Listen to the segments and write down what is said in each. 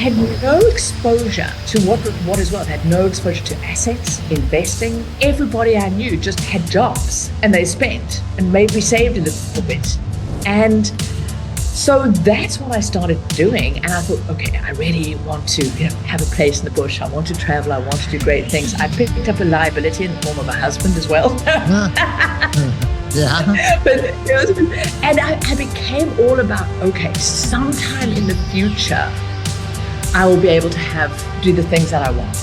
had no exposure to what is wealth. I had no exposure to assets, investing. Everybody I knew just had jobs and they spent and maybe saved a little bit. And so that's what I started doing. And I thought, okay, I really want to, have a place in the bush. I want to travel. I want to do great things. I picked up a liability in the form of a husband as well. Yeah. But, and I became all about, okay, sometime in the future, I will be able to do the things that I want.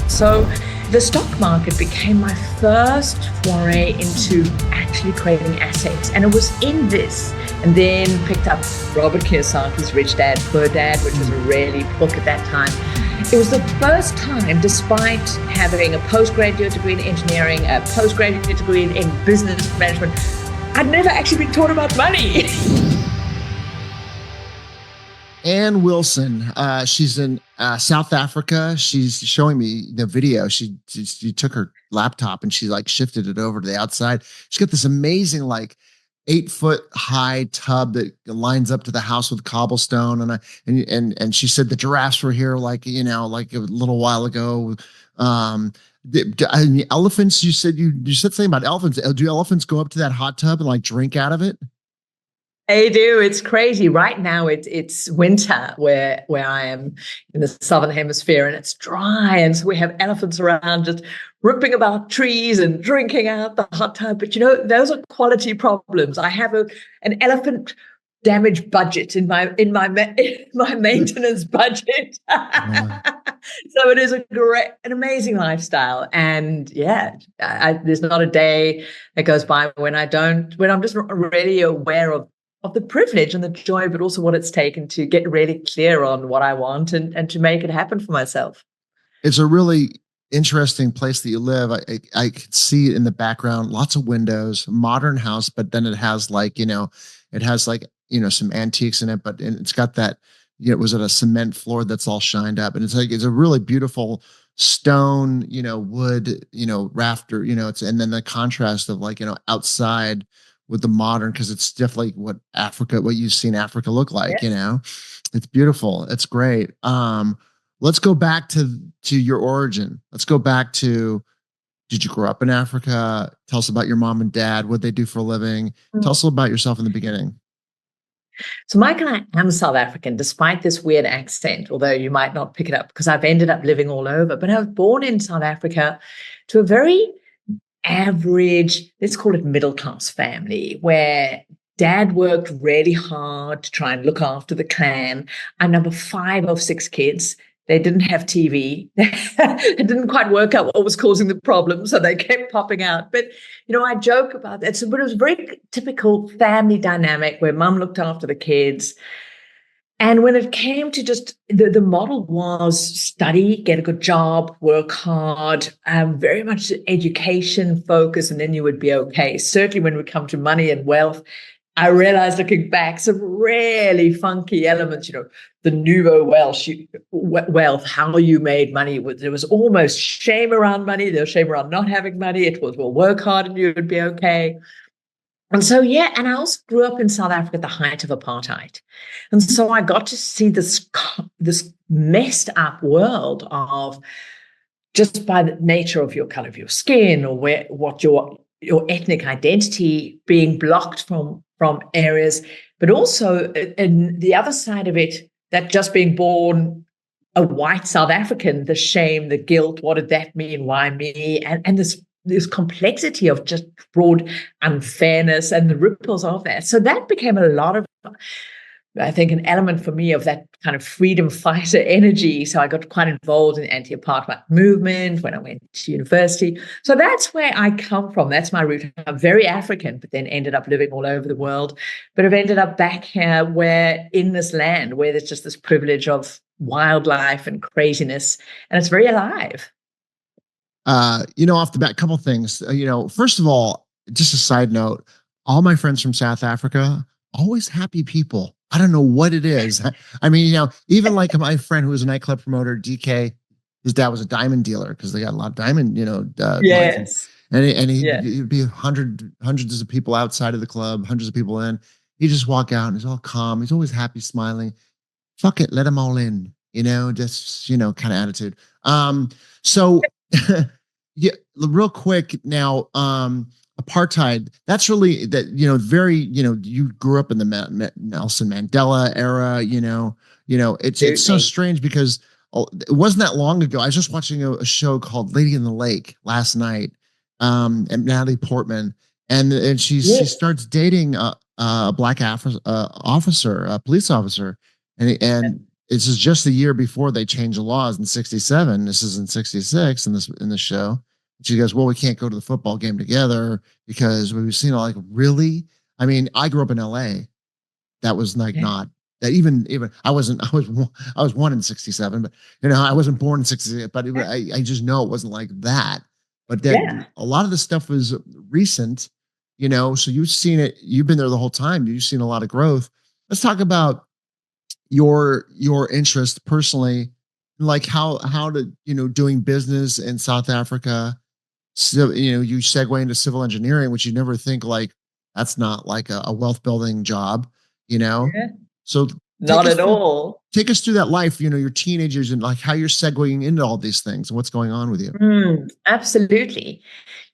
So the stock market became my first foray into actually creating assets. And it was in this, and then picked up Robert Kiyosaki's Rich Dad, Poor Dad, which was a really book at that time. It was the first time, despite having a postgraduate degree in engineering, a postgraduate degree in business management, I'd never actually been taught about money. Ann Wilson, she's in South Africa. She's showing me the video. She took her laptop and she like shifted it over to the outside. She's got this amazing 8-foot high tub that lines up to the house with cobblestone. And she said the giraffes were here like a little while ago. The elephants, you said something about elephants. Do elephants go up to that hot tub and drink out of it? They do. It's crazy. Right now, it's winter where I am in the southern hemisphere, and it's dry, and so we have elephants around just ripping about trees and drinking out the hot tub. But those are quality problems. I have an elephant damage budget in my maintenance budget. So it is an amazing lifestyle, and there's not a day that goes by when I'm just really aware of the privilege and the joy, but also what it's taken to get really clear on what I want and to make it happen for myself. It's a really interesting place that you live. I could see it in the background, lots of windows, modern house, but then it has some antiques in it, but it's got that, was it a cement floor that's all shined up? And it's a really beautiful stone, wood, rafter, and then the contrast of outside with the modern, because it's definitely what you've seen Africa look like. It's beautiful. It's great. Let's go back to your origin. Let's go back to, did you grow up in Africa? Tell us about your mom and dad, what they do for a living. Tell us about yourself in the beginning. So Michael, I am South African, despite this weird accent, although you might not pick it up because I've ended up living all over. But I was born in South Africa to a very average, let's call it middle-class family, where dad worked really hard to try and look after the clan. I'm number 5 of 6 kids. They didn't have TV. It didn't quite work out what was causing the problem, so they kept popping out. But, I joke about that. But it was a very typical family dynamic where mum looked after the kids. And when it came to just the model was study, get a good job, work hard, very much education focus, and then you would be okay. Certainly when we come to money and wealth, I realized looking back some really funky elements, the nouveau wealth, how you made money. There was almost shame around money. There was shame around not having money. It was, well, work hard and you would be okay. And so, and I also grew up in South Africa at the height of apartheid. And so I got to see this messed up world of, just by the nature of your color of your skin or what your ethnic identity being blocked from areas, but also in the other side of it, that just being born a white South African, the shame, the guilt, what did that mean? Why me? And this complexity of just broad unfairness and the ripples of that. So that became a lot of, I think, an element for me of that kind of freedom fighter energy. So I got quite involved in the anti-apartheid movement when I went to university. So that's where I come from. That's my root. I'm very African, but then ended up living all over the world. But I've ended up back here in this land where there's just this privilege of wildlife and craziness, and it's very alive. Off the bat, couple things. First of all, just a side note, all my friends from South Africa, always happy people. I don't know what it is. I mean, even like my friend who was a nightclub promoter, DK, his dad was a diamond dealer because they got a lot of diamond, yes. And he'd be hundreds of people outside of the club, hundreds of people in. He'd just walk out and he's all calm. He's always happy, smiling. Fuck it, let them all in. just, kind of attitude. So yeah, real quick now, apartheid, that's really that, very, you grew up in the Nelson Mandela era, it's so Absolutely. strange because it wasn't that long ago. I was just watching a show called Lady in the Lake last night, and Natalie Portman, and she Yes. starts dating a black officer, a police officer, and this is just the year before they changed the laws in '67. This is in '66 in the show. She goes, "Well, we can't go to the football game together because we've seen like really." I mean, I grew up in LA. That was like Yeah. not that even I was one in '67, but I wasn't born in '68. But I just know it wasn't like that. But that Yeah. a lot of the stuff was recent, So you've seen it. You've been there the whole time. You've seen a lot of growth. Let's talk about your interest personally, like how to doing business in South Africa. So you segue into civil engineering, which you never think like that's not like a wealth building job, you know. Yeah. So take Not us at through all. that life, your teenagers and like how you're segueing into all these things and what's going on with you. Absolutely.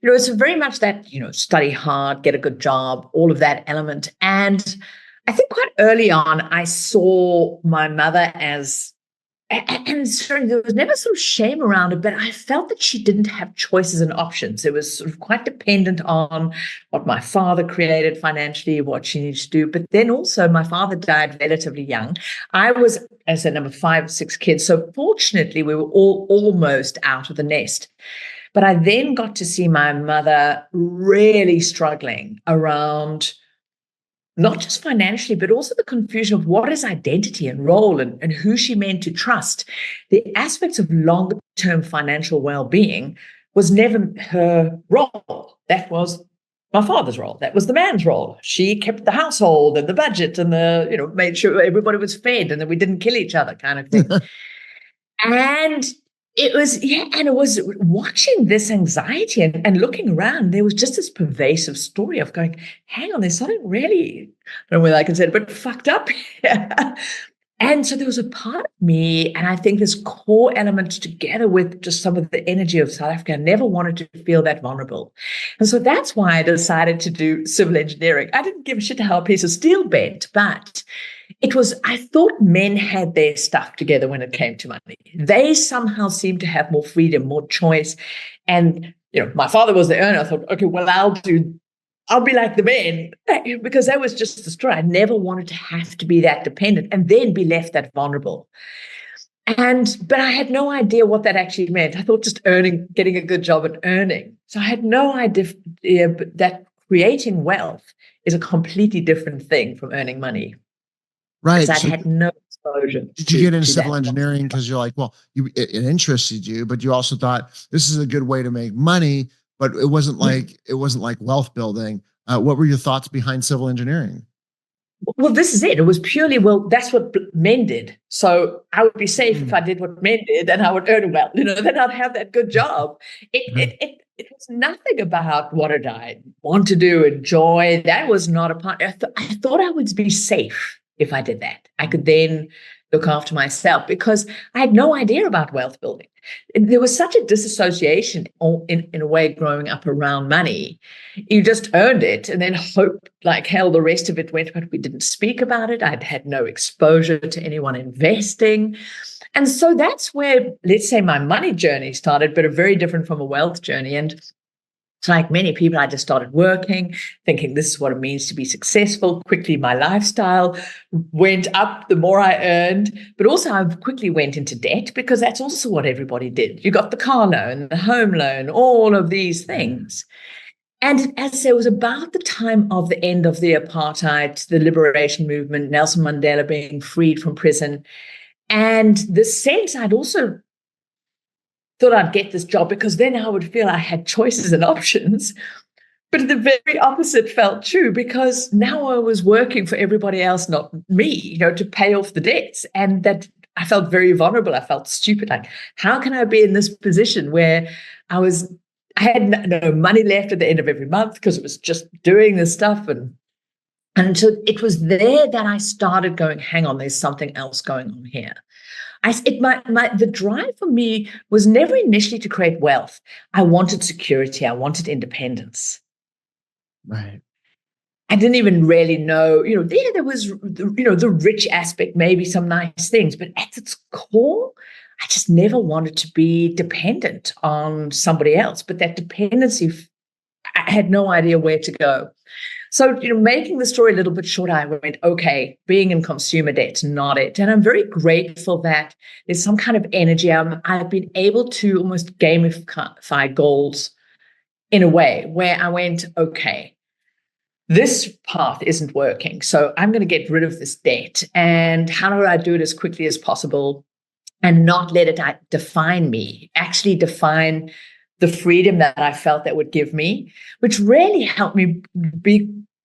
It's very much that, study hard, get a good job, all of that element. And I think quite early on, I saw my mother as, and sorry, there was never sort of shame around it, but I felt that she didn't have choices and options. It was sort of quite dependent on what my father created financially, what she needed to do. But then also, my father died relatively young. I was, as a number 5 or 6 kids. So fortunately, we were all almost out of the nest. But I then got to see my mother really struggling around not just financially, but also the confusion of what is identity and role and who she meant to trust. The aspects of long term financial well being was never her role. That was my father's role. That was the man's role. She kept the household and the budget and made sure everybody was fed and that we didn't kill each other kind of thing. And and it was watching this anxiety and looking around, there was just this pervasive story of going, hang on, there's something really, I don't know whether I can say it, but fucked up here. And so there was a part of me, and I think this core element together with just some of the energy of South Africa, I never wanted to feel that vulnerable. And so that's why I decided to do civil engineering. I didn't give a shit how a piece of steel bent, but I thought men had their stuff together when it came to money. They somehow seemed to have more freedom, more choice. And, my father was the earner. I thought, okay, well, I'll be like the men, because that was just the story. I never wanted to have to be that dependent and then be left that vulnerable. But I had no idea what that actually meant. I thought just earning, getting a good job and earning. So I had no idea that creating wealth is a completely different thing from earning money, because Right. I'd So had no exposure did you get into to civil that. engineering because you're like, well, it interested you, but you also thought this is a good way to make money, but it wasn't like wealth building. What were your thoughts behind civil engineering? Well, this is it. It was purely, well, that's what men did. So I would be safe if Mm. I did what men did, and I would earn well. Then I'd have that good job. It was nothing about what did I want to do, enjoy. That was not a part. I thought I would be safe if I did that. I could then look after myself because I had no idea about wealth building. There was such a disassociation in a way growing up around money. You just earned it and then hoped like hell the rest of it went, but we didn't speak about it. I'd had no exposure to anyone investing. And so that's where, let's say, my money journey started, but a very different from a wealth journey. And like many people, I just started working, thinking this is what it means to be successful. Quickly, my lifestyle went up the more I earned, but also I quickly went into debt because that's also what everybody did. You got the car loan, the home loan, all of these things. And as it was about the time of the end of the apartheid, the liberation movement, Nelson Mandela being freed from prison, and the sense I'd also thought I'd get this job because then I would feel I had choices and options. But the very opposite felt true because now I was working for everybody else, not me, to pay off the debts. And that I felt very vulnerable. I felt stupid. Like, how can I be in this position where I had no money left at the end of every month because it was just doing this stuff. And so it was there that I started going, hang on, there's something else going on here. The drive for me was never initially to create wealth. I wanted security. I wanted independence. Right. I didn't even really know, there was, the rich aspect, maybe some nice things, but at its core, I just never wanted to be dependent on somebody else. But that dependency, I had no idea where to go. So, making the story a little bit shorter, I went, okay, being in consumer debt's not it. And I'm very grateful that there's some kind of energy. I've been able to almost gamify goals in a way where I went, okay, this path isn't working. So I'm going to get rid of this debt. And how do I do it as quickly as possible and not let it define me, actually define the freedom that I felt that would give me, which really helped me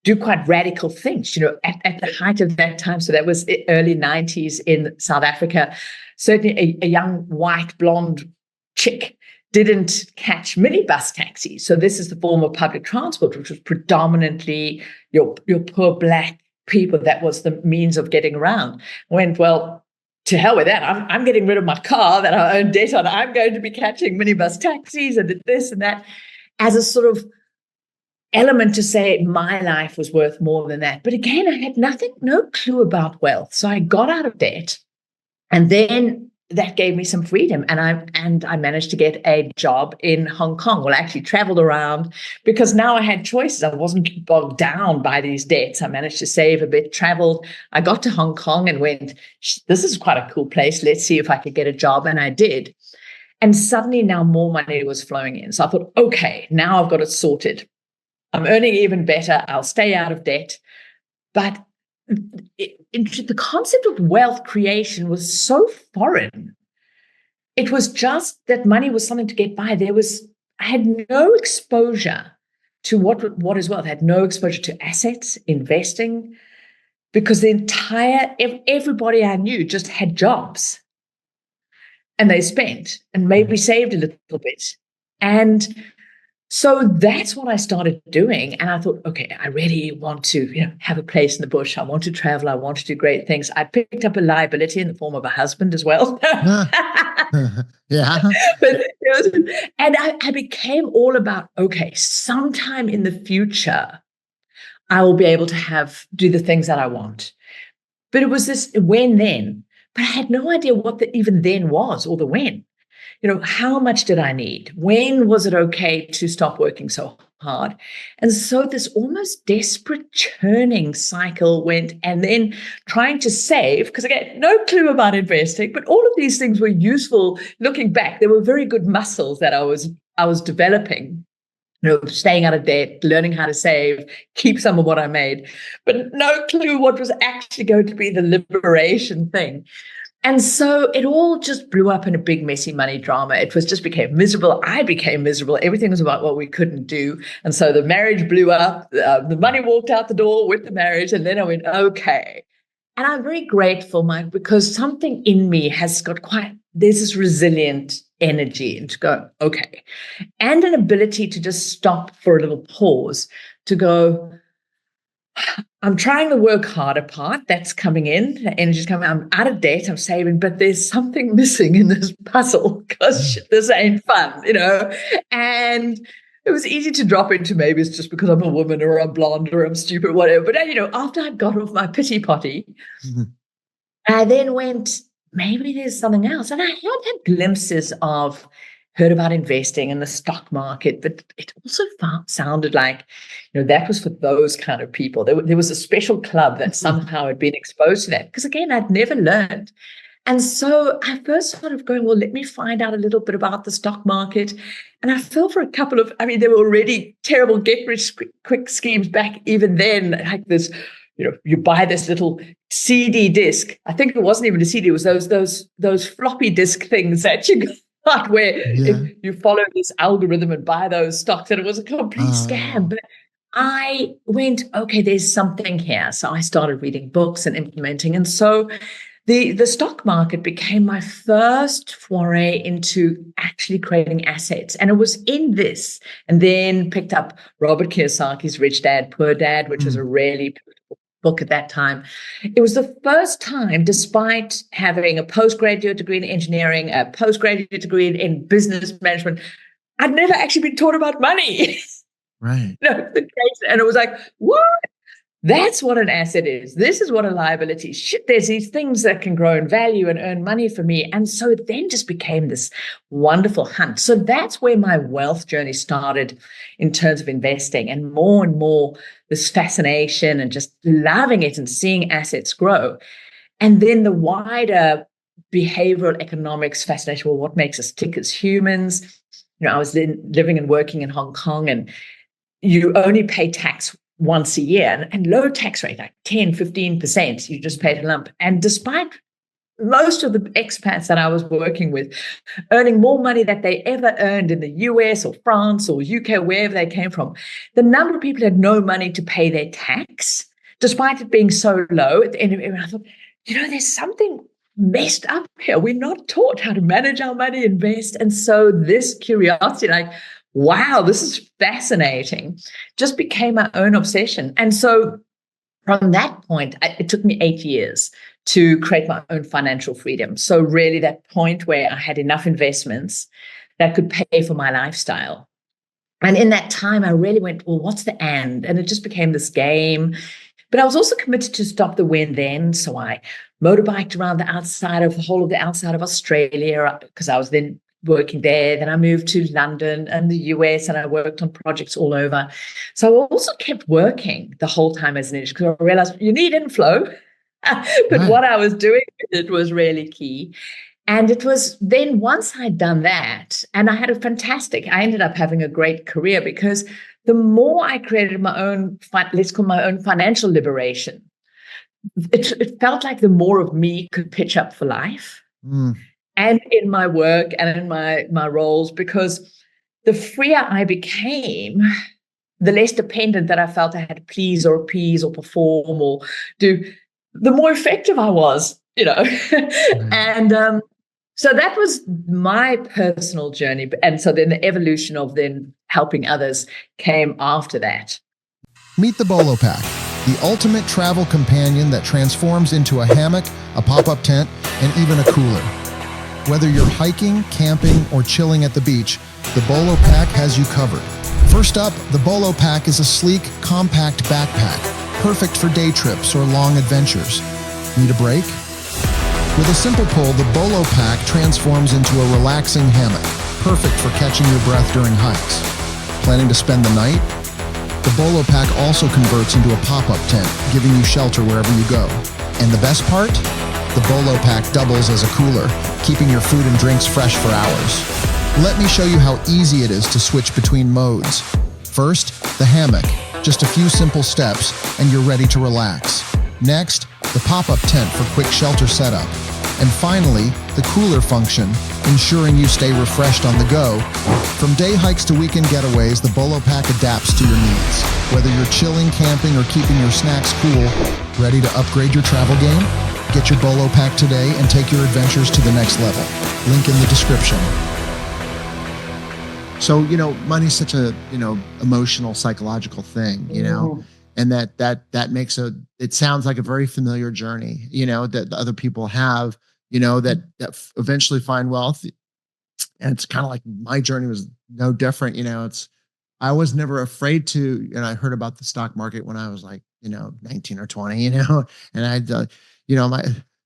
do quite radical things, at the height of that time. So that was the early 90s in South Africa. Certainly a young white blonde chick didn't catch minibus taxis. So this is the form of public transport, which was predominantly your poor Black people. That was the means of getting around. Went, well, to hell with that. I'm getting rid of my car that I own debt on. I'm going to be catching minibus taxis and this and that as a sort of element to say my life was worth more than that. But again, I had no clue about wealth. So I got out of debt, and then that gave me some freedom. And I managed to get a job in Hong Kong. Well, I actually traveled around because now I had choices. I wasn't bogged down by these debts. I managed to save a bit, traveled. I got to Hong Kong and went, this is quite a cool place. Let's see if I could get a job. And I did. And suddenly now more money was flowing in. So I thought, okay, now I've got it sorted. I'm earning even better. I'll stay out of debt. But the concept of wealth creation was so foreign. It was just that money was something to get by. I had no exposure to what is wealth. I had no exposure to assets, investing, because everybody I knew just had jobs, and they spent and maybe saved a little bit. And so that's what I started doing. And I thought, okay, I really want to, have a place in the bush. I want to travel. I want to do great things. I picked up a liability in the form of a husband as well. Yeah. And I became all about, okay, sometime in the future, I will be able to do the things that I want. But it was this when then, but I had no idea what the even then was, or the when. How much did I need? When was it okay to stop working so hard? And so this almost desperate churning cycle went, and then trying to save, because again, no clue about investing, but all of these things were useful. Looking back, they were very good muscles that I was developing. Staying out of debt, learning how to save, keep some of what I made, but no clue what was actually going to be the liberation thing. And so it all just blew up in a big, messy money drama. It just became miserable. I became miserable. Everything was about what we couldn't do. And so the marriage blew up. The money walked out the door with the marriage. And then I went, okay. And I'm very grateful, Mike, because something in me there's this resilient energy, and to go, okay. And an ability to just stop for a little pause, to go, I'm trying the work harder part. That's coming in. The energy's coming. I'm out of debt. I'm saving, but there's something missing in this puzzle, because this ain't fun, And it was easy to drop into, maybe it's just because I'm a woman, or I'm blonde, or I'm stupid, or whatever. But after I got off my pity potty, I then went, maybe there's something else. And I had glimpses of, heard about investing in the stock market, but it also sounded like, that was for those kind of people. There was a special club that somehow had been exposed to that, because again, I'd never learned. And so I first started going, well, let me find out a little bit about the stock market. And I fell for a couple of, there were already terrible get-rich-quick schemes back even then, like this, you buy this little CD disc. I think it wasn't even a CD, it was those floppy disk things that you got, where if you follow this algorithm and buy those stocks, and it was a complete scam. But I went, okay, there's something here. So I started reading books and implementing. And so the stock market became my first foray into actually creating assets. And it was in this, and then picked up Robert Kiyosaki's Rich Dad, Poor Dad, which was a really book at that time. It was the first time, despite having a postgraduate degree in engineering, a postgraduate degree in business management, I'd never actually been taught about money. Right. And it was like, what? That's what an asset is. This is what a liability is. Shit, there's these things that can grow in value and earn money for me. And so it then just became this wonderful hunt. So that's where my wealth journey started in terms of investing, and more this fascination and just loving it and seeing assets grow. And then the wider behavioral economics fascination. Well, what makes us tick as humans? I was then living and working in Hong Kong, and you only pay tax once a year, and low tax rate, like 10, 15%, you just paid a lump. And despite most of the expats that I was working with earning more money that they ever earned in the US or France or UK, wherever they came from, the number of people who had no money to pay their tax, despite it being so low. And I thought, there's something messed up here. We're not taught how to manage our money, invest. And so this curiosity, like, wow, this is fascinating, just became my own obsession. And so from that point, it took me 8 years to create my own financial freedom. So really that point where I had enough investments that could pay for my lifestyle. And in that time, I really went, well, what's the end? And it just became this game. But I was also committed to stop the when then. So I motorbiked around the whole of the outside of Australia, because I was then working there. Then I moved to London and the US, and I worked on projects all over. So I also kept working the whole time as an engineer, because I realized you need inflow. But what I was doing with it was really key. And it was then, once I'd done that, and I ended up having a great career, because the more I created my own, let's call my own financial liberation, it felt like the more of me could pitch up for life. And in my work and in my roles, because the freer I became, the less dependent that I felt I had to please or appease or perform or do, the more effective I was, And so that was my personal journey. And so then the evolution of then helping others came after that. Meet the Bolo Pack, the ultimate travel companion that transforms into a hammock, a pop-up tent, and even a cooler. Whether you're hiking, camping, or chilling at the beach, the Bolo Pack has you covered. First up, the Bolo Pack is a sleek, compact backpack, perfect for day trips or long adventures. Need a break? With a simple pull, the Bolo Pack transforms into a relaxing hammock, perfect for catching your breath during hikes. Planning to spend the night? The Bolo Pack also converts into a pop-up tent, giving you shelter wherever you go. And the best part? The Bolo Pack doubles as a cooler, keeping your food and drinks fresh for hours. Let me show you how easy it is to switch between modes. First, the hammock. Just a few simple steps, and you're ready to relax. Next, the pop-up tent for quick shelter setup. And finally, the cooler function, ensuring you stay refreshed on the go. From day hikes to weekend getaways, the Bolo Pack adapts to your needs. Whether you're chilling, camping, or keeping your snacks cool, ready to upgrade your travel game? Get your Bolo Pack today and take your adventures to the next level. Link in the description. So, money's such a, emotional, psychological thing, and that makes it sounds like a very familiar journey, that other people have, that eventually find wealth. And it's kind of like my journey was no different. I was never afraid to, and I heard about the stock market when I was like, 19 or 20, and I'd,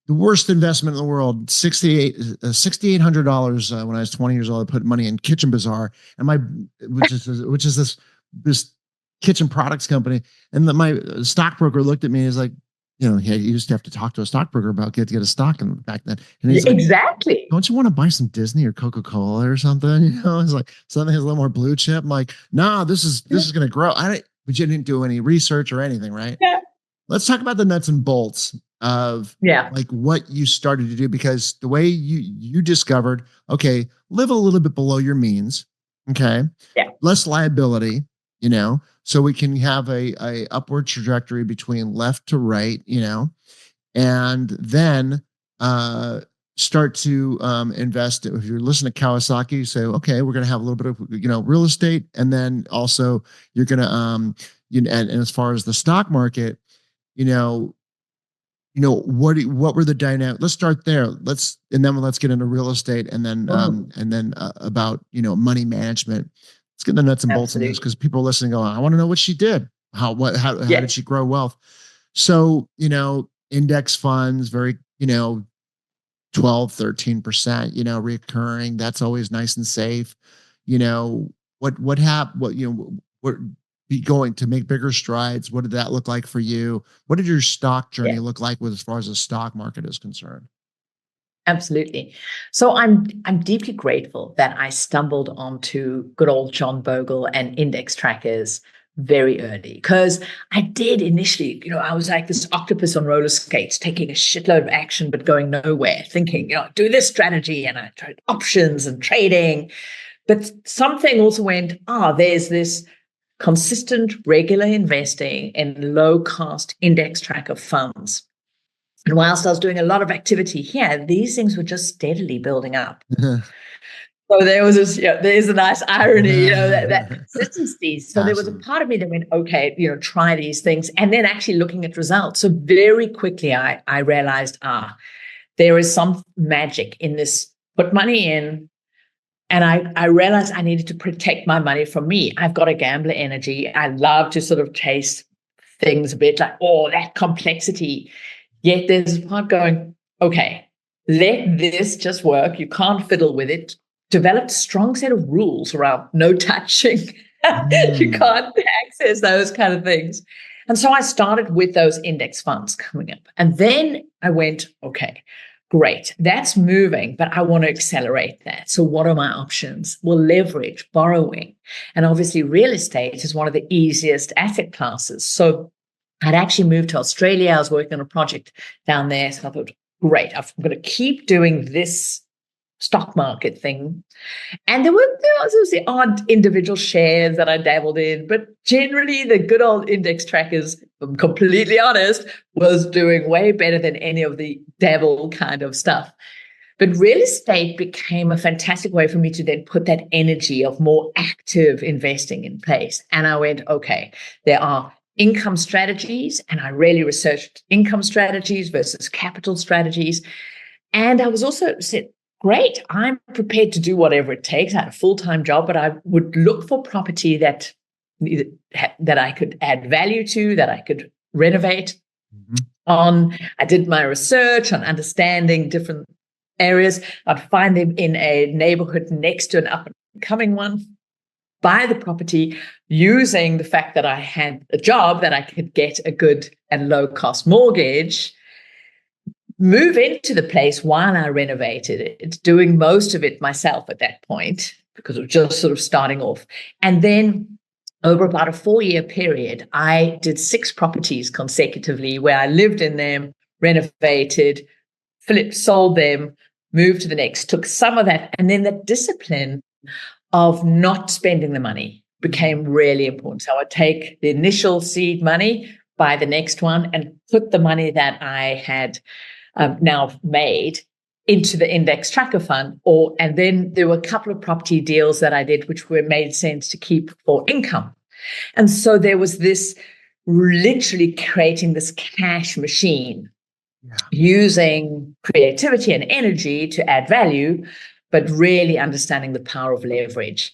the worst investment in the world, $6,800 when I was 20 years old. I put money in Kitchen Bazaar, and which is this kitchen products company. And my stockbroker looked at me and was like, you used to have to talk to a stockbroker about get a stock back then. And he's Exactly. Like, don't you want to buy some Disney or Coca-Cola or something? It's like something has a little more blue chip. I'm like, no, this is going to grow. But you didn't do any research or anything, right? Yeah. Let's talk about the nuts and bolts of like what you started to do, because the way you discovered, okay, live a little bit below your means. Okay. Yeah. Less liability, so we can have a upward trajectory between left to right, and then start to invest. If you're listening to Kawasaki, you say, okay, we're going to have a little bit of, real estate. And then also you're going to, and as far as the stock market, what were the dynamics? Let's start there. Let's get into real estate, and then about money management. Let's get the nuts and bolts in this, because people listening go, I want to know what she did. How did she grow wealth? So, index funds, very, 12, 13%, recurring. That's always nice and safe. What happened? What be going to make bigger strides? What did that look like for you? What did your stock journey look like as far as the stock market is concerned? Absolutely. So I'm deeply grateful that I stumbled onto good old John Bogle and index trackers very early, because I did initially, I was like this octopus on roller skates, taking a shitload of action, but going nowhere, thinking, do this strategy. And I tried options and trading, but something also went, there's this consistent, regular investing in low-cost index tracker funds. And whilst I was doing a lot of activity here, these things were just steadily building up. So there was this, there's a nice irony, that consistency. So there was a part of me that went, okay, try these things. And then actually looking at results. So very quickly, I realized, there is some magic in this. Put money in. And I realized I needed to protect my money from me. I've got a gambler energy. I love to sort of chase things a bit like, that complexity. Yet there's a part going, okay, let this just work. You can't fiddle with it. Developed a strong set of rules around no touching. You can't access those kind of things. And so I started with those index funds coming up. And then I went, okay, great, that's moving, but I want to accelerate that. So what are my options? Well, leverage, borrowing. And obviously real estate is one of the easiest asset classes. So I'd actually moved to Australia. I was working on a project down there. So I thought, great, I'm going to keep doing this stock market thing. And there was the odd individual shares that I dabbled in, but generally the good old index trackers, if I'm completely honest, was doing way better than any of the dabble kind of stuff. But real estate became a fantastic way for me to then put that energy of more active investing in place. And I went, okay, there are income strategies, and I really researched income strategies versus capital strategies. And I was also said, great, I'm prepared to do whatever it takes. I had a full-time job, but I would look for property that I could add value to, that I could renovate on. I did my research on understanding different areas. I'd find them in a neighborhood next to an up-and-coming one, buy the property using the fact that I had a job that I could get a good and low-cost mortgage, move into the place while I renovated it. It's doing most of it myself at that point because it was just sort of starting off. And then over about a 4-year period, I did 6 properties consecutively where I lived in them, renovated, flipped, sold them, moved to the next, took some of that. And then the discipline of not spending the money became really important. So I would take the initial seed money, buy the next one, and put the money that I had now made into the index tracker fund. And then there were a couple of property deals that I did, which made sense to keep for income. And so there was this literally creating this cash machine, using creativity and energy to add value, but really understanding the power of leverage.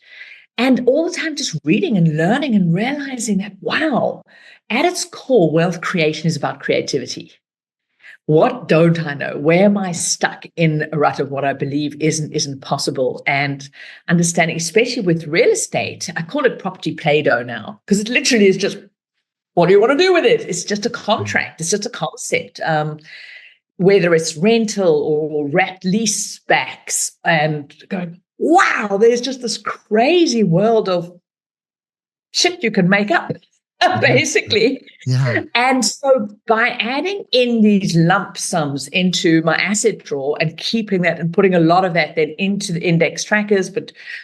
And all the time just reading and learning and realizing that, wow, at its core, wealth creation is about creativity. What don't I know? Where am I stuck in a rut of what I believe isn't possible? And understanding, especially with real estate, I call it property Play-Doh now, because it literally is just, what do you want to do with it? It's just a contract. It's just a concept. Whether it's rental or wrapped lease backs, and going, wow, there's just this crazy world of shit you can make up. Basically. Yeah. And so by adding in these lump sums into my asset drawer and keeping that and putting a lot of that then into the index trackers,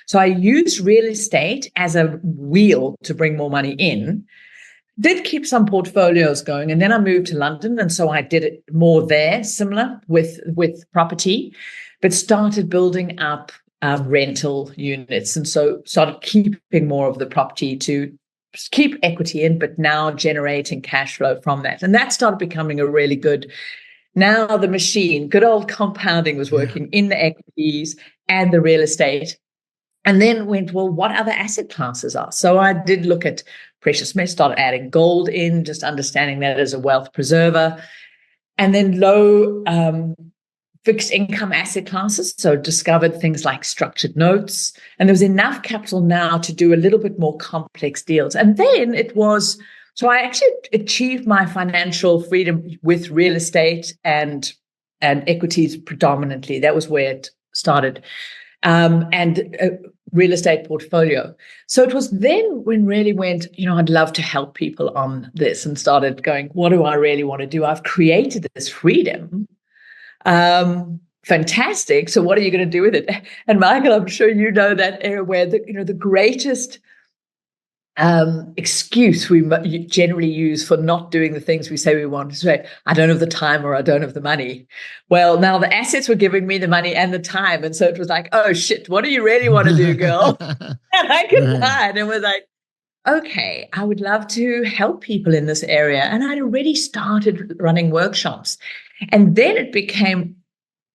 so I used real estate as a wheel to bring more money in, did keep some portfolios going. And then I moved to London. And so I did it more there, similar with property, but started building up rental units. And so started keeping more of the property to keep equity in, but now generating cash flow from that. And that started becoming a really good, now the machine, good old compounding was working in the equities and the real estate. And then went, well, what other asset classes are? So I did look at precious metals, started adding gold in, just understanding that as a wealth preserver. And then low fixed income asset classes. So discovered things like structured notes. And there was enough capital now to do a little bit more complex deals. And then it was, so I actually achieved my financial freedom with real estate and equities predominantly. That was where it started. And a real estate portfolio. So it was then when really went, I'd love to help people on this, and started going, what do I really want to do? I've created this freedom. Fantastic. So what are you going to do with it? And Michael, I'm sure you know that area where the greatest excuse we generally use for not doing the things we say we want to say, I don't have the time or I don't have the money. Well, now the assets were giving me the money and the time. And so it was like, oh shit, what do you really want to do, girl? And I could hide and was like, okay, I would love to help people in this area. And I'd already started running workshops. And then it became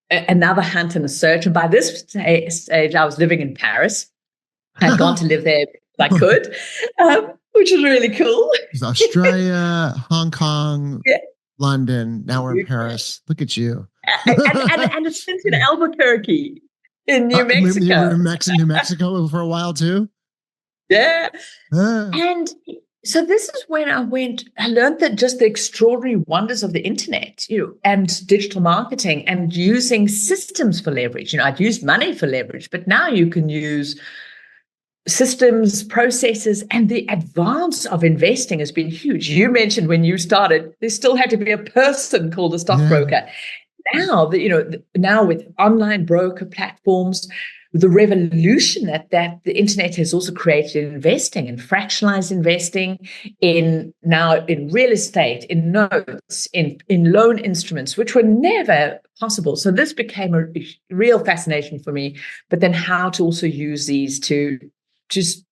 another hunt and a search. And by this stage, I was living in Paris. I'd gone to live there I could, which was really cool. Australia, Hong Kong, London. Now we're in Paris. Look at you. and a stint in Albuquerque in New Mexico. You were in New Mexico for a while too? Yeah. And so this is when I learned that just the extraordinary wonders of the internet, and digital marketing and using systems for leverage. I'd used money for leverage, but now you can use systems, processes, and the advance of investing has been huge. You mentioned when you started, there still had to be a person called a stockbroker. Now, now with online broker platforms, the revolution that the internet has also created in investing and fractionalized investing in real estate, in notes, in loan instruments, which were never possible. So this became a real fascination for me. But then how to also use these to just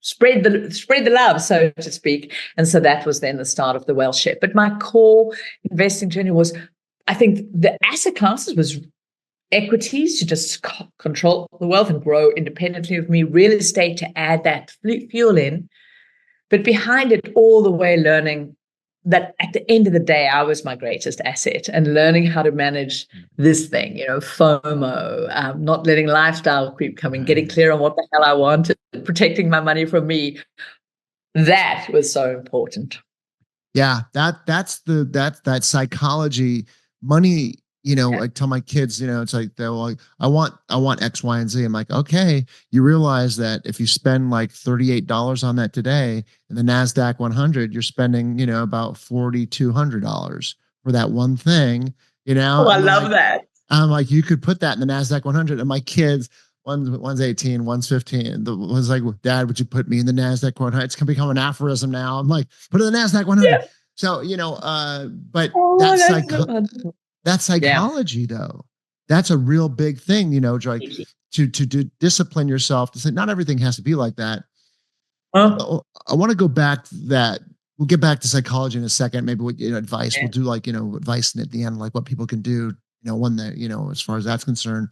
spread the love, so to speak. And so that was then the start of the Wealth Chef. But my core investing journey was, I think the asset classes was equities to just control the wealth and grow independently of me, real estate to add that fuel in, but behind it all the way learning that at the end of the day, I was my greatest asset, and learning how to manage this thing, FOMO, not letting lifestyle creep come in, getting clear on what the hell I wanted, protecting my money from me. That was so important. Yeah, that's that psychology. Money, I tell my kids, it's like they're like, I want X, Y, and Z. I'm like, okay, you realize that if you spend like $38 on that today in the NASDAQ 100, you're spending, about $4,200 for that one thing, Oh, I love that. I'm like, you could put that in the NASDAQ 100. And my kids, one's 18, one's 15. The one's like, Dad, would you put me in the NASDAQ 100? It's going to become an aphorism now. I'm like, put it in the NASDAQ 100. Yeah. So, but that psychology though, that's a real big thing, like to discipline yourself to say, not everything has to be like that. I want to go back to that. We'll get back to psychology in a second. Maybe what advice we'll do, like, advice at the end, like what people can do, when they, as far as that's concerned.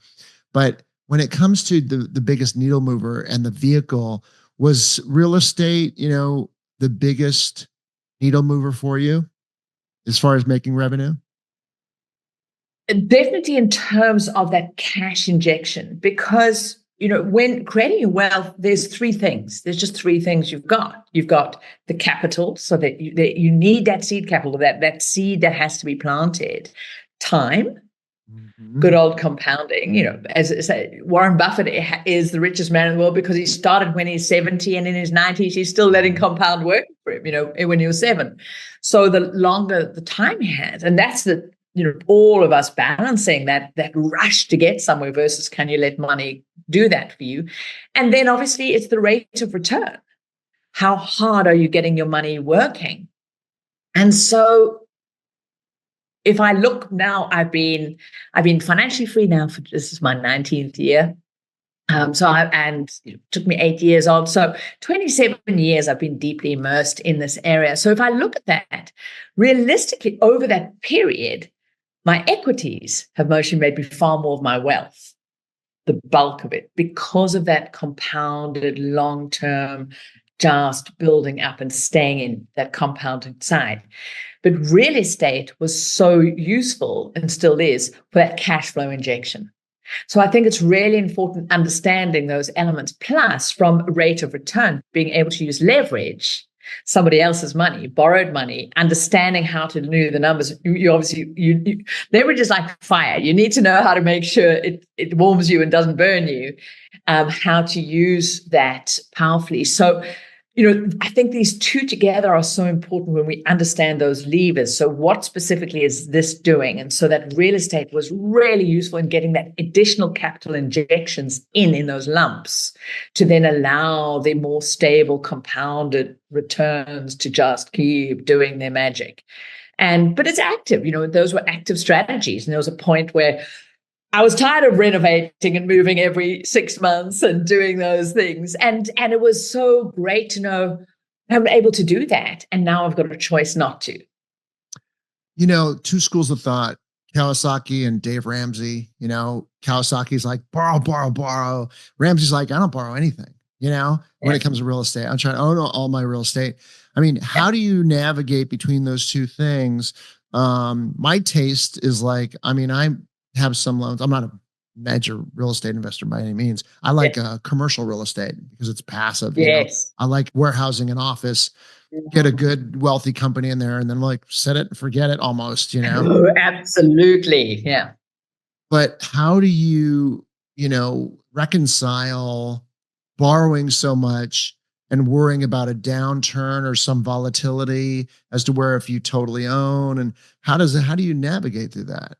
But when it comes to the biggest needle mover and the vehicle, was real estate, the biggest needle mover for you as far as making revenue? Definitely in terms of that cash injection, because, when creating your wealth, there's three things. There's just three things you've got. You've got the capital, so that you need that seed capital, that seed that has to be planted. Time, good old compounding. As I say, Warren Buffett is the richest man in the world because he started when he's 70, and in his 90s, he's still letting compound work for him, when he was 7. So the longer the time he has, and that's all of us balancing that rush to get somewhere versus can you let money do that for you? And then obviously it's the rate of return. How hard are you getting your money working? And so if I look now, I've been financially free now this is my 19th year. And it took me 8 years odd. So 27 years I've been deeply immersed in this area. So if I look at that, realistically, over that period, my equities have mostly made me far more of my wealth, the bulk of it, because of that compounded long-term just building up and staying in that compounded side. But real estate was so useful and still is for that cash flow injection. So I think it's really important understanding those elements, plus from rate of return, being able to use leverage, somebody else's money, borrowed money, understanding how to do the numbers. Leverage is like fire. You need to know how to make sure it warms you and doesn't burn you, how to use that powerfully. So, I think these two together are so important when we understand those levers. So what specifically is this doing? And so that real estate was really useful in getting that additional capital injections in those lumps to then allow the more stable compounded returns to just keep doing their magic. But it's active, those were active strategies. And there was a point where I was tired of renovating and moving every 6 months and doing those things. And it was so great to know I'm able to do that. And now I've got a choice not to. Two schools of thought, Kawasaki and Dave Ramsey. Kawasaki's like, borrow, borrow, borrow. Ramsey's like, I don't borrow anything, when it comes to real estate. I'm trying to own all my real estate. I mean, how do you navigate between those two things? My taste is like, I have some loans. I'm not a major real estate investor by any means. I like commercial real estate because it's passive. Yes. I like warehousing an office, get a good wealthy company in there, and then like set it and forget it almost, Oh, absolutely. Yeah. But how do you, reconcile borrowing so much and worrying about a downturn or some volatility as to where if you totally own, and how do you navigate through that?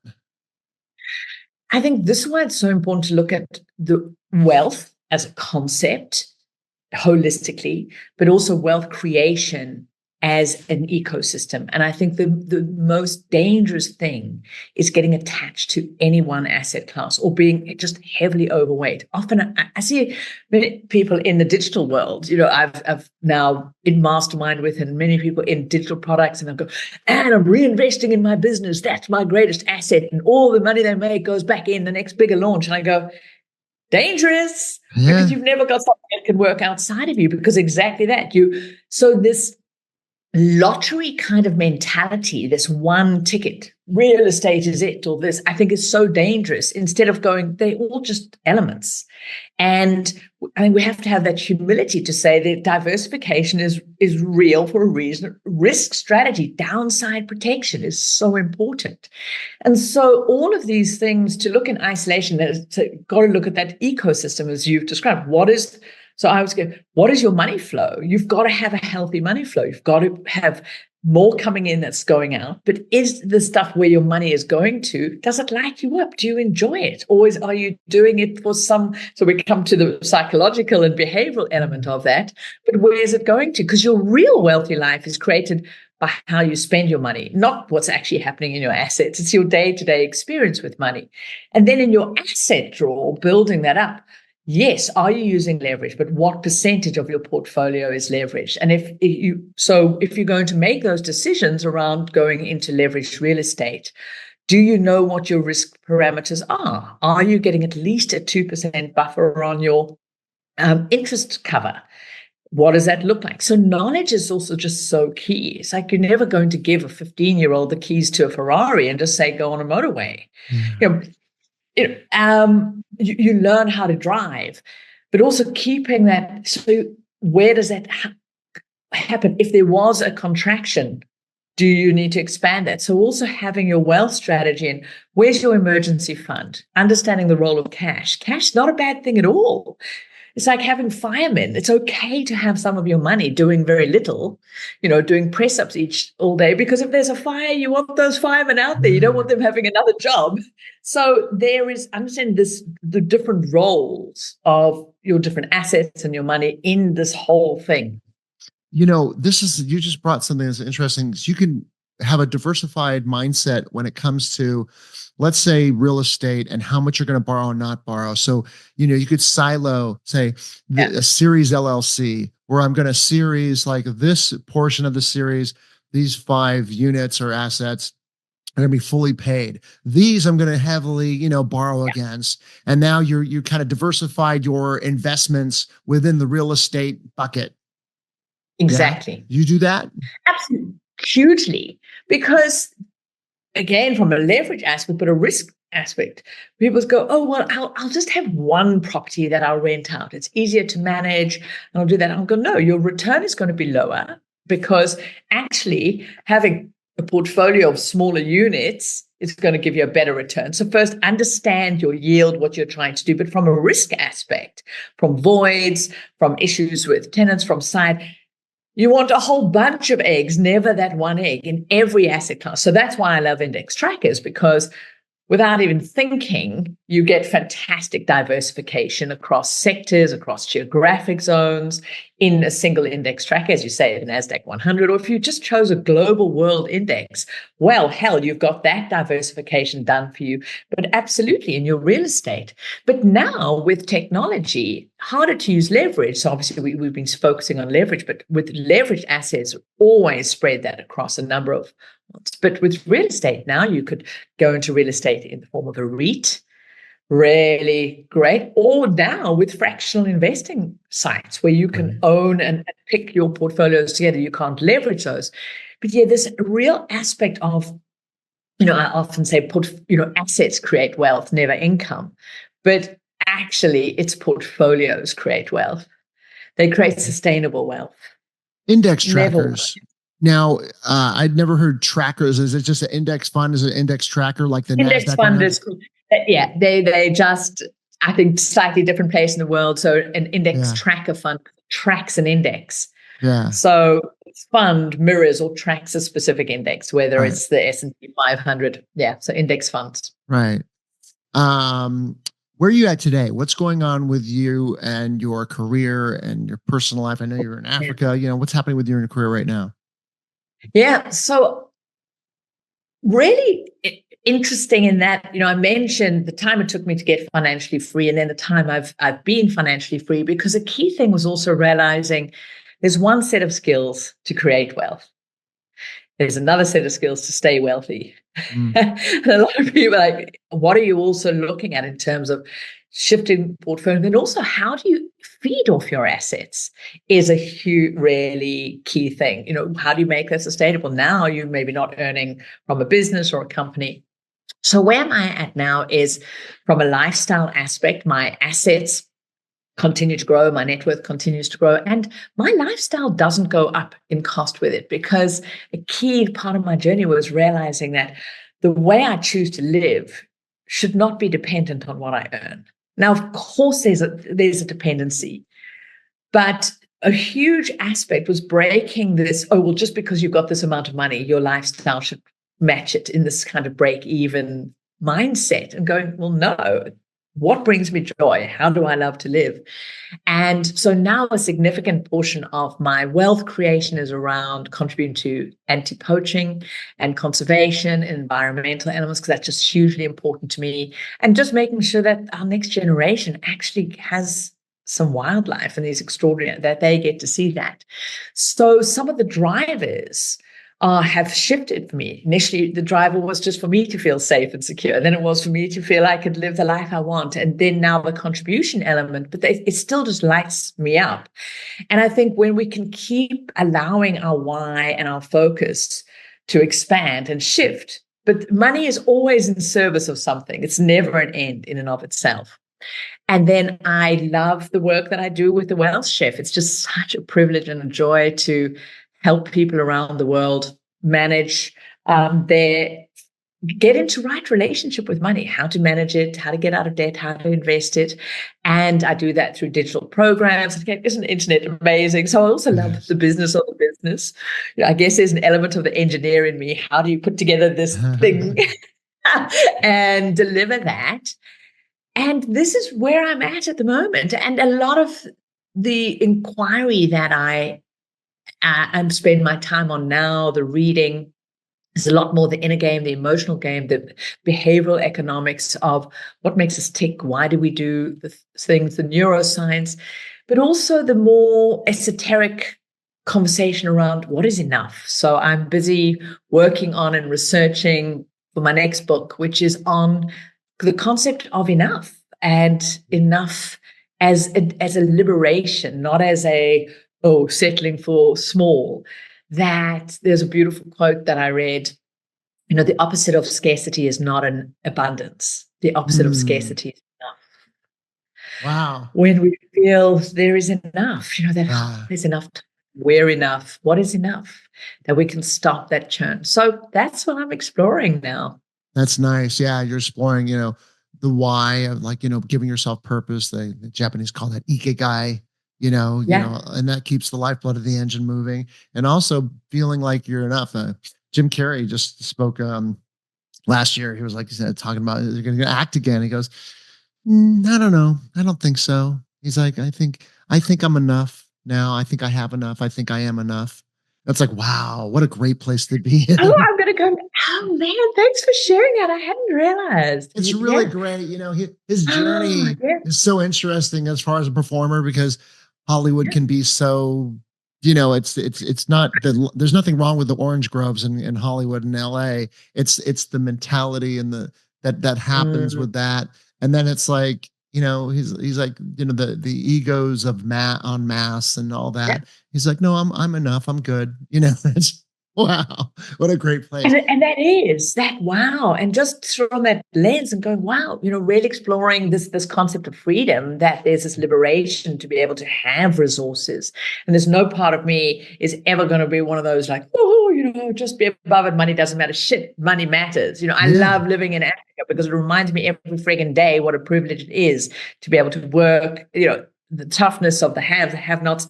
I think this is why it's so important to look at the wealth as a concept holistically, but also wealth creation as an ecosystem. And I think the most dangerous thing is getting attached to any one asset class or being just heavily overweight. Often I see many people in the digital world, I've now in mastermind with and many people in digital products, and I go, and I'm reinvesting in my business. That's my greatest asset. And all the money they make goes back in the next bigger launch. And I go, dangerous, because you've never got something that can work outside of you, because exactly that. So this lottery kind of mentality, this one ticket, real estate is it, or this, I think is so dangerous. Instead of going, they're all just elements. And we have to have that humility to say that diversification is real for a reason. Risk strategy, downside protection is so important. And so all of these things, to look in isolation, got to look at that ecosystem as you've described. So I was going, what is your money flow? You've got to have a healthy money flow. You've got to have more coming in that's going out. But is the stuff where your money is going to, does it light you up? Do you enjoy it? Or are you doing it for some? So we come to the psychological and behavioral element of that. But where is it going to? Because your real wealthy life is created by how you spend your money, not what's actually happening in your assets. It's your day-to-day experience with money. And then in your asset drawer, building that up. Yes, are you using leverage? But what percentage of your portfolio is leveraged? And if you're going to make those decisions around going into leveraged real estate, do you know what your risk parameters are? Are you getting at least a 2% buffer on your interest cover? What does that look like? So knowledge is also just so key. It's like you're never going to give a 15-year-old the keys to a Ferrari and just say, go on a motorway. You learn how to drive, but also keeping that. So where does that happen? If there was a contraction, do you need to expand that? So also having your wealth strategy and where's your emergency fund, understanding the role of cash. Cash is not a bad thing at all. It's like having firemen. It's okay to have some of your money doing very little, doing press-ups all day, because if there's a fire, you want those firemen out there. You don't want them having another job. So there is, understand the different roles of your different assets and your money in this whole thing. You just brought something that's interesting. You can have a diversified mindset when it comes to, let's say, real estate and how much you're going to borrow and not borrow. So, you could silo, say, a series LLC, where I'm going to series like this portion of the series, these 5 units or assets are going to be fully paid. These I'm going to heavily, borrow against. And now you kind of diversified your investments within the real estate bucket. Exactly. Yeah? You do that? Absolutely. Hugely. Because again, from a leverage aspect, but a risk aspect, people go, oh, well, I'll just have one property that I'll rent out. It's easier to manage. And I'll do that. I'll go, no, your return is going to be lower, because actually having a portfolio of smaller units is going to give you a better return. So first, understand your yield, what you're trying to do, but from a risk aspect, from voids, from issues with tenants, from side, you want a whole bunch of eggs, never that one egg in every asset class. So that's why I love index trackers, because without even thinking, you get fantastic diversification across sectors, across geographic zones in a single index tracker, as you say, the NASDAQ 100, or if you just chose a global world index, well, hell, you've got that diversification done for you, but absolutely in your real estate. But now with technology, harder to use leverage. So obviously we've been focusing on leverage, but with leveraged assets, always spread that across a number of. But with real estate now, you could go into real estate in the form of a REIT, really great, or now with fractional investing sites where you can own and pick your portfolios together. You can't leverage those. But yeah, this real aspect of, I often say, assets create wealth, never income. But actually, it's portfolios create wealth. They create sustainable wealth. Index trackers. Now, I'd never heard trackers. Is it just an index fund? Is it an index tracker like the index NASDAQ fund? Is they just, I think, slightly different place in the world. So an index tracker fund tracks an index. Yeah. So fund mirrors or tracks a specific index, whether it's the S&P 500. Yeah. So index funds. Right. Where are you at today? What's going on with you and your career and your personal life? I know you're in Africa. What's happening with you in your career right now? Yeah. So really interesting in that, I mentioned the time it took me to get financially free, and then the time I've been financially free, because a key thing was also realizing there's one set of skills to create wealth. There's another set of skills to stay wealthy. And a lot of people are like, what are you also looking at in terms of shifting portfolio? And also, how do you feed off your assets is a huge, really key thing. How do you make that sustainable? Now you're maybe not earning from a business or a company. So where am I at now is from a lifestyle aspect, my assets continue to grow, my net worth continues to grow, and my lifestyle doesn't go up in cost with it, because a key part of my journey was realizing that the way I choose to live should not be dependent on what I earn. Now, of course, there's a dependency, but a huge aspect was breaking this, just because you've got this amount of money, your lifestyle should match it, in this kind of break-even mindset, and going, well, no. What brings me joy? How do I love to live? And so now a significant portion of my wealth creation is around contributing to anti-poaching and conservation and environmental elements, because that's just hugely important to me. And just making sure that our next generation actually has some wildlife and these extraordinary, that they get to see that. So some of the drivers have shifted for me. Initially, the driver was just for me to feel safe and secure. Then it was for me to feel I could live the life I want. And then now the contribution element, but it still just lights me up. And I think when we can keep allowing our why and our focus to expand and shift, but money is always in service of something. It's never an end in and of itself. And then I love the work that I do with the Wealth Chef. It's just such a privilege and a joy to help people around the world manage get into right relationship with money, how to manage it, how to get out of debt, how to invest it. And I do that through digital programs. Again, isn't the internet amazing? So I also love the business of the business. I guess there's an element of the engineer in me. How do you put together this thing and deliver that? And this is where I'm at the moment. And a lot of the inquiry that I spend my time on now, the reading, There's a lot more the inner game, the emotional game, the behavioral economics of what makes us tick, why do we do the things, the neuroscience, but also the more esoteric conversation around what is enough. So I'm busy working on and researching for my next book, which is on the concept of enough, and enough as a liberation, not as a, oh, settling for small. That there's a beautiful quote that I read, the opposite of scarcity is not an abundance. The opposite of scarcity is enough. Wow. When we feel there is enough, that there's enough, we're enough, what is enough, that we can stop that churn. So that's what I'm exploring now. That's nice. Yeah, you're exploring, the why of giving yourself purpose. The Japanese call that ikigai, and that keeps the lifeblood of the engine moving, and also feeling like you're enough. Jim Carrey just spoke last year. He was talking about they're going to act again. He goes, I don't know. I don't think so. He's like, I think I'm enough now. I think I have enough. I think I am enough. That's like, wow, what a great place to be in. Oh, I'm going to go. Oh man, thanks for sharing that. I hadn't realized. It's really great. His journey is so interesting as far as a performer, because Hollywood can be so, it's not there's nothing wrong with the orange groves in Hollywood and LA. It's the mentality and that happens with that. And then it's like, he's like, the egos of en masse and all that. Yeah. He's like, no, I'm enough. I'm good. It's, wow, what a great place. And that is that, wow. And just from that lens and going, wow, really exploring this concept of freedom, that there's this liberation to be able to have resources. And there's no part of me is ever going to be one of those like, oh, just be above it. Money doesn't matter. Shit, money matters. I love living in Africa because it reminds me every friggin' day what a privilege it is to be able to work, the toughness of the have-nots.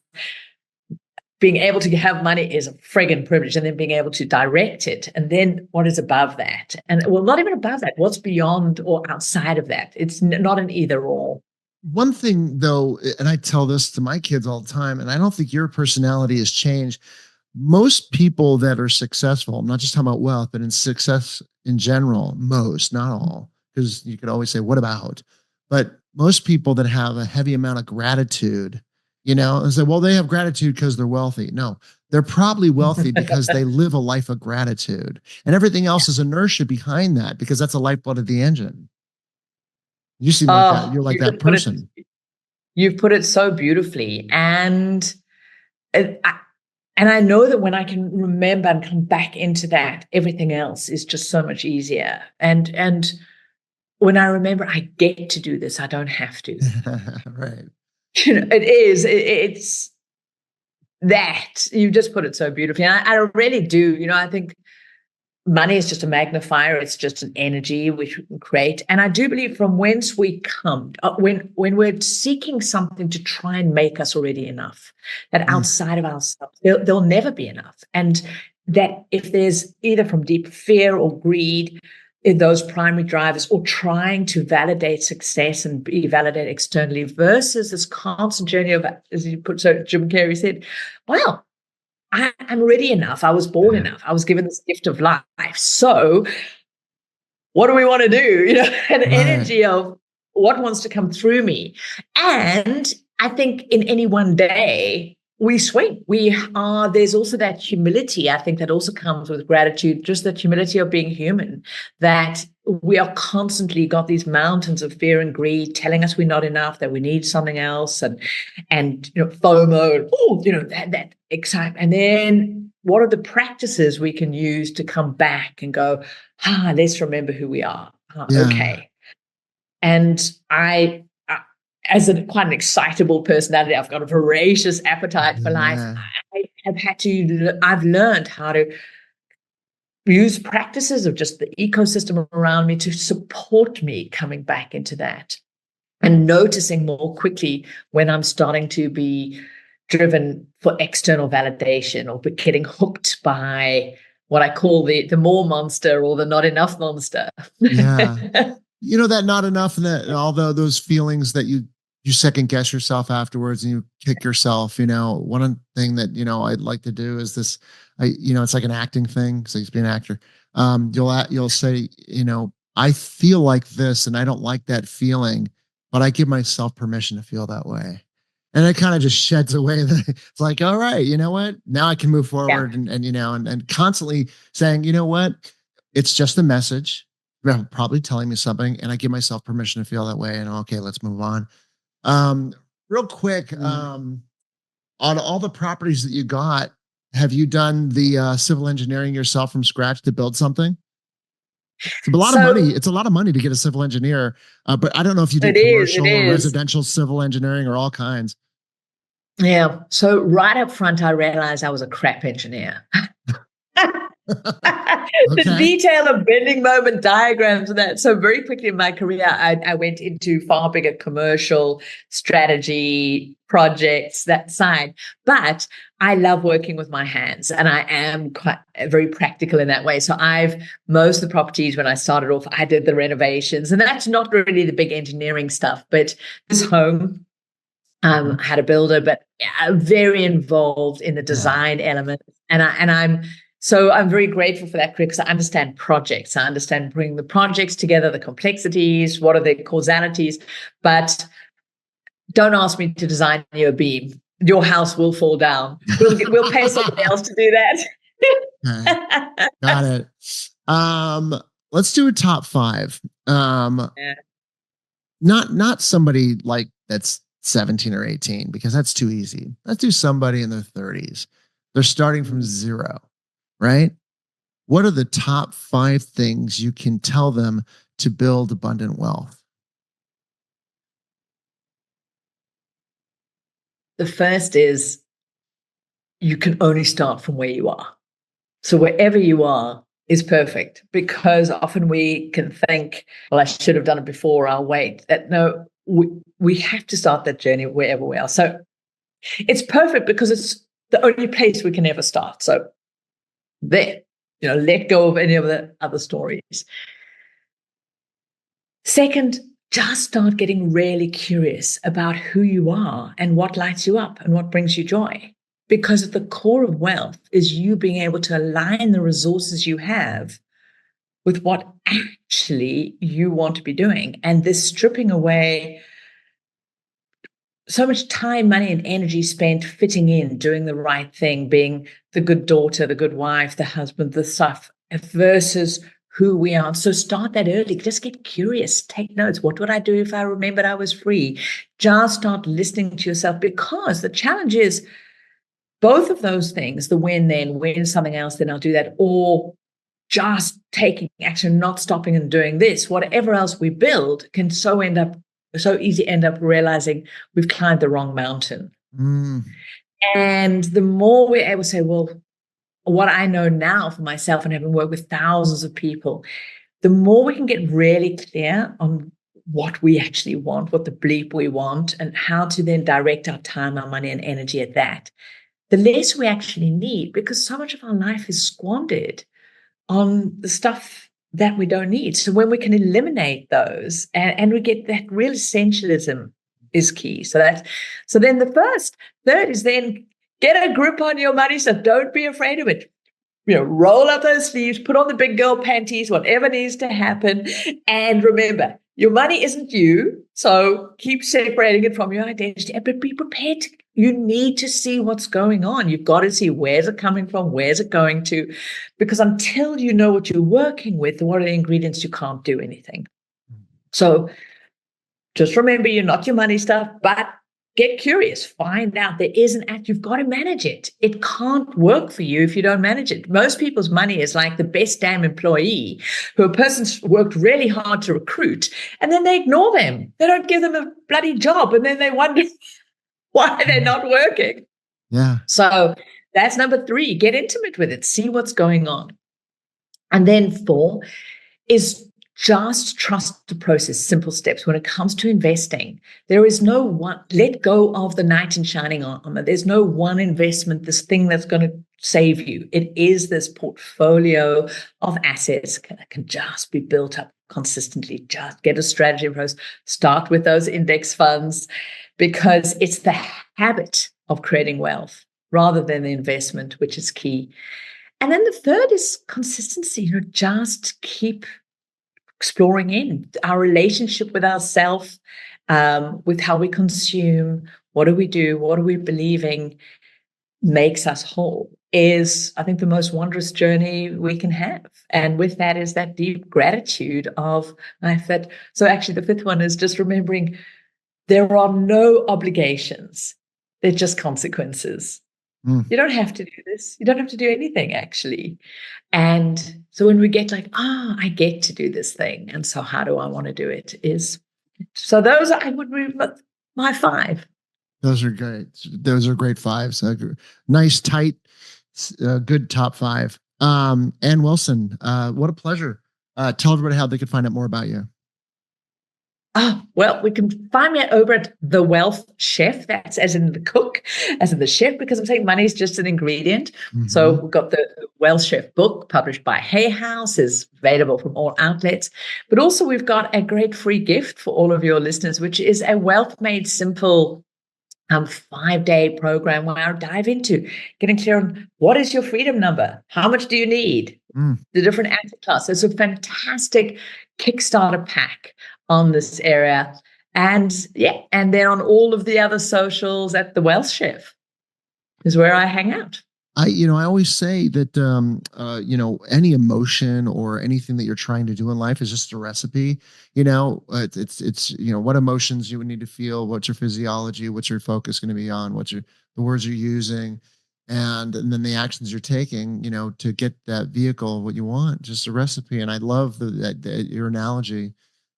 Being able to have money is a friggin' privilege, and then being able to direct it. And then what is above that? And well, not even above that, what's beyond or outside of that? It's not an either or. One thing though, and I tell this to my kids all the time, and I don't think your personality has changed. Most people that are successful, I'm not just talking about wealth, but in success in general, most, not all, because you could always say, what about? But most people that have a heavy amount of gratitude, and say, well, they have gratitude because they're wealthy. No, they're probably wealthy because they live a life of gratitude, and everything else is inertia behind that, because that's a lifeblood of the engine. You seem like that. You're like that person. You've put it so beautifully. And I know that when I can remember and come back into that, everything else is just so much easier. And when I remember I get to do this, I don't have to. Right. It's that you just put it so beautifully. And I really do, I think money is just a magnifier. It's just an energy which we can create. And I do believe from whence we come, when we're seeking something to try and make us already enough, that outside of ourselves, there'll never be enough. And that if there's either from deep fear or greed, in those primary drivers, or trying to validate success and be validated externally, versus this constant journey of, as you put, so Jim Carrey said, well, I'm ready enough. I was born enough. I was given this gift of life. So what do we want to do? An energy of what wants to come through me. And I think in any one day, we swing. There's also that humility, I think, that also comes with gratitude, just that humility of being human, that we are constantly got these mountains of fear and greed telling us we're not enough, that we need something else, and FOMO, that excitement. And then what are the practices we can use to come back and go, let's remember who we are. Okay. And as quite an excitable personality, I've got a voracious appetite for life. I've learned how to use practices of just the ecosystem around me to support me coming back into that, and noticing more quickly when I'm starting to be driven for external validation, or getting hooked by what I call the more monster, or the not enough monster. Yeah. That not enough, and that although those feelings that you you second guess yourself afterwards and you kick yourself. One thing that, I'd like to do is this, it's like an acting thing. Because I used to be an actor. You'll say, I feel like this and I don't like that feeling, but I give myself permission to feel that way. And it kind of just sheds away. It's like, all right, you know what? Now I can move forward and constantly saying, you know what? It's just a message. They're probably telling me something, and I give myself permission to feel that way. And okay, let's move on. Real quick, on all the properties that you got, have you done the civil engineering yourself from scratch to build something? It's a lot of money. It's a lot of money to get a civil engineer, but I don't know if you do commercial or residential civil engineering or all kinds. Yeah. So right up front, I realized I was a crap engineer. The detail of bending moment diagrams and that. So very quickly in my career, I went into far bigger commercial strategy projects, that side. But I love working with my hands, and I am quite very practical in that way. So most of the properties when I started off, I did the renovations, and that's not really the big engineering stuff. But this home, had a builder, but very involved in the design element, and I'm very grateful for that, because I understand projects. I understand bringing the projects together, the complexities, what are the causalities, but don't ask me to design you a beam. Your house will fall down. We'll pay somebody else to do that. Got it. Let's do a top 5. Not somebody like that's 17 or 18, because that's too easy. Let's do somebody in their 30s. They're starting from zero, right? What are the top 5 things you can tell them to build abundant wealth? The first is, you can only start from where you are. So wherever you are is perfect, because often we can think, well, I should have done it before, I'll wait. No, we have to start that journey wherever we are. So it's perfect because it's the only place we can ever start. So there, let go of any of the other stories. Second, just start getting really curious about who you are and what lights you up and what brings you joy. Because at the core of wealth is you being able to align the resources you have with what actually you want to be doing. And this stripping away so much time, money, and energy spent fitting in, doing the right thing, being the good daughter, the good wife, the husband, the stuff, versus who we are. So start that early. Just get curious. Take notes. What would I do if I remembered I was free? Just start listening to yourself, because the challenge is both of those things, the when something else, then I'll do that, or just taking action, not stopping and doing this. Whatever else we build can so easy end up realizing we've climbed the wrong mountain. And the more we're able to say, well, what I know now for myself, and having worked with thousands of people, the more we can get really clear on what we actually want, what the bleep we want, and how to then direct our time, our money, and energy at that, the less we actually need, because so much of our life is squandered on the stuff that we don't need. So when we can eliminate those, and we get that real essentialism is key. So then the third is then get a grip on your money. So don't be afraid of it. Roll up those sleeves, put on the big girl panties, whatever needs to happen. And remember, your money isn't you. So keep separating it from your identity, but be prepared. You need to see what's going on. You've got to see, where's it coming from? Where's it going to? Because until you know what you're working with, what are the ingredients, you can't do anything. So just remember, you're not your money stuff, but get curious. Find out there is an act. You've got to manage it. It can't work for you if you don't manage it. Most people's money is like the best damn employee who a person's worked really hard to recruit, and then they ignore them. They don't give them a bloody job, and then they wonder why they're not working. Yeah. So that's number 3. Get intimate with it. See what's going on. And then 4 is just trust the process. Simple steps. When it comes to investing, there is no one, let go of the knight in shining armor. There's no one investment, this thing that's going to save you. It is this portfolio of assets that can just be built up. consistently. Just get a strategy in place. Start with those index funds, because it's the habit of creating wealth rather than the investment, which is key. And then the third is consistency. Just keep exploring in our relationship with ourselves, with how we consume, what do we do, what are we believing makes us whole, is, I think, the most wondrous journey we can have. And with that is that deep gratitude of life. So actually the fifth one is just remembering there are no obligations. They're just consequences. You don't have to do this. You don't have to do anything, actually. And so when we get like, I get to do this thing, and so how do I want to do it? So those I would be my 5. Those are great. Those are great 5s. Nice, tight, good top 5. Ann Wilson, what a pleasure. Tell everybody how they can find out more about you. Well, we can find me over at The Wealth Chef. That's as in the cook, as in the chef, because I'm saying money is just an ingredient. Mm-hmm. So we've got the Wealth Chef book published by Hay House, is available from all outlets. But also we've got a great free gift for all of your listeners, which is a Wealth Made Simple 5-day program where I dive into getting clear on what is your freedom number? How much do you need? The different asset classes. It's a fantastic Kickstarter pack on this area. And then on all of the other socials at The Wealth Chef is where I hang out. I always say that, any emotion or anything that you're trying to do in life is just a recipe. It's what emotions you would need to feel, what's your physiology, what's your focus going to be on, the words you're using, and then the actions you're taking, to get that vehicle, what you want, just a recipe. And I love your analogy.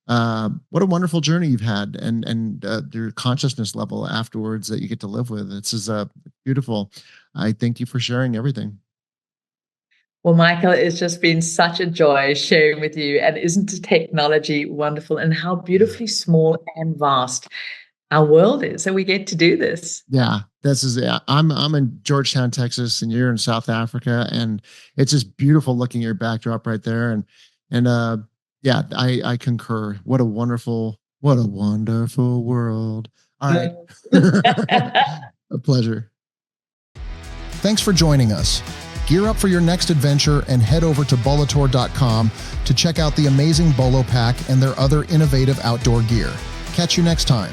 What a wonderful journey you've had, and your consciousness level afterwards that you get to live with. This is beautiful. I thank you for sharing everything. Well, Michael, it's just been such a joy sharing with you. And isn't the technology wonderful, and how beautifully small and vast our world is? So we get to do this. Yeah, I'm in Georgetown, Texas, and you're in South Africa, and it's just beautiful looking at your backdrop right there. And yeah, I concur. What a wonderful world. All right. A pleasure. Thanks for joining us. Gear up for your next adventure and head over to bolotour.com to check out the amazing Bolo Pack and their other innovative outdoor gear. Catch you next time.